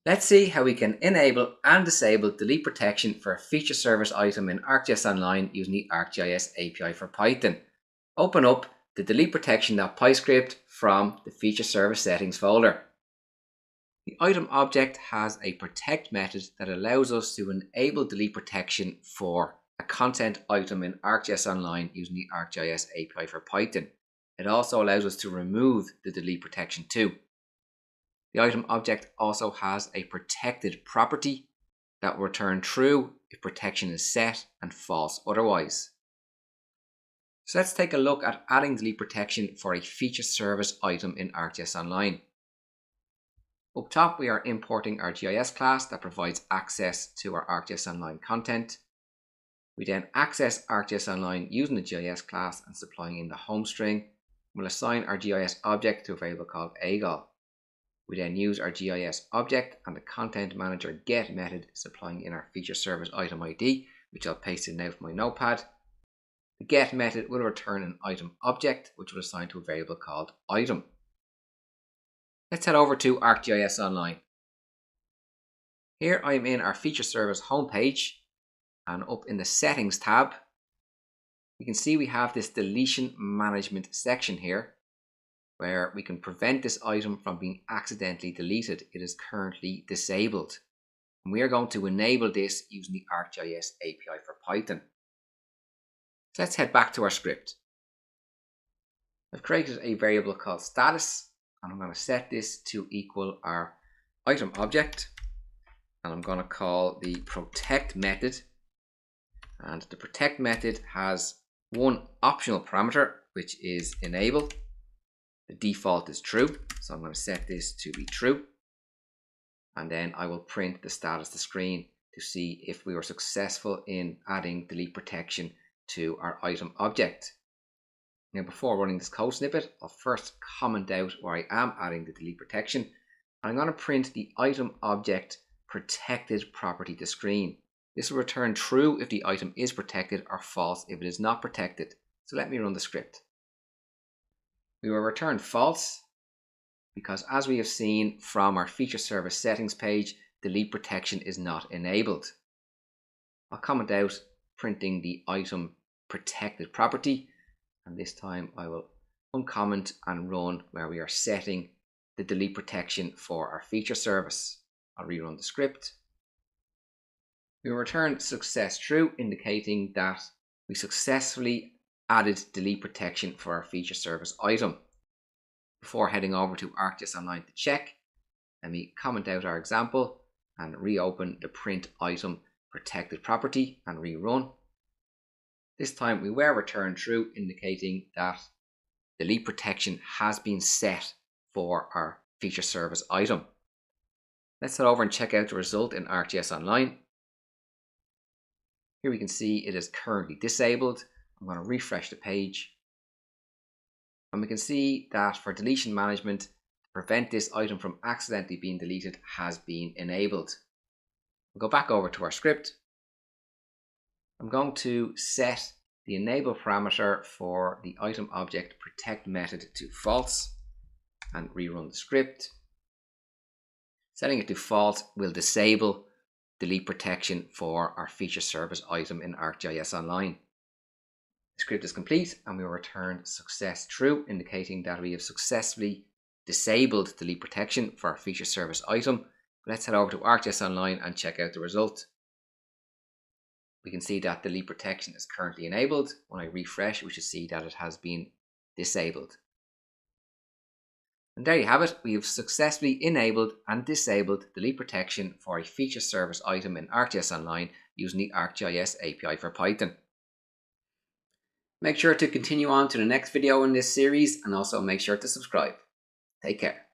Let's see how we can enable and disable delete protection for a feature service item in ArcGIS Online using the ArcGIS API for Python. Open up the delete protection.py script from the feature service settings folder. The item object has a protect method that allows us to enable delete protection for a content item in ArcGIS Online using the ArcGIS API for Python. It also allows us to remove the delete protection too. The item object also has a protected property that will return true if protection is set and false otherwise. So let's take a look at adding delete protection for a feature service item in ArcGIS Online. Up top we are importing our GIS class that provides access to our ArcGIS Online content. We then access ArcGIS Online using the GIS class and supplying in the home string. We'll assign our GIS object to a variable called AGOL. We then use our GIS object and the content manager get method supplying in our feature service item ID, which I'll paste in now from my notepad. The get method will return an item object, which will assign to a variable called item. Let's head over to ArcGIS Online. Here I am in our feature service homepage, and up in the settings tab, you can see we have this deletion management section here, where we can prevent this item from being accidentally deleted. It is currently disabled. And we are going to enable this using the ArcGIS API for Python. So let's head back to our script. I've created a variable called status, and I'm going to set this to equal our item object. And I'm going to call the protect method. And the protect method has one optional parameter, which is enable. The default is true, so I'm going to set this to be true. And then I will print the status to screen to see if we were successful in adding delete protection to our item object. Now before running this code snippet, I'll first comment out where I am adding the delete protection. I'm going to print the item object protected property to screen. This will return true if the item is protected or false if it is not protected. So let me run the script. We will return false because, as we have seen from our feature service settings page, delete protection is not enabled. I'll comment out printing the item protected property, and this time I will uncomment and run where we are setting the delete protection for our feature service. I'll rerun the script. We will return success true, indicating that we successfully added delete protection for our feature service item. Before heading over to ArcGIS Online to check, let me comment out our example and reopen the print item protected property and rerun. This time we were returned true, indicating that delete protection has been set for our feature service item. Let's head over and check out the result in ArcGIS Online. Here we can see it is currently disabled. I'm going to refresh the page. And we can see that for deletion management, to prevent this item from accidentally being deleted has been enabled. We'll go back over to our script. I'm going to set the enable parameter for the item object protect method to false and rerun the script. Setting it to false will disable delete protection for our feature service item in ArcGIS Online. The script is complete and we will return success true, indicating that we have successfully disabled delete protection for our feature service item. Let's head over to ArcGIS Online and check out the result. We can see that delete protection is currently enabled. When I refresh, we should see that it has been disabled. And there you have it. We have successfully enabled and disabled delete protection for a feature service item in ArcGIS Online using the ArcGIS API for Python. Make sure to continue on to the next video in this series and also make sure to subscribe. Take care.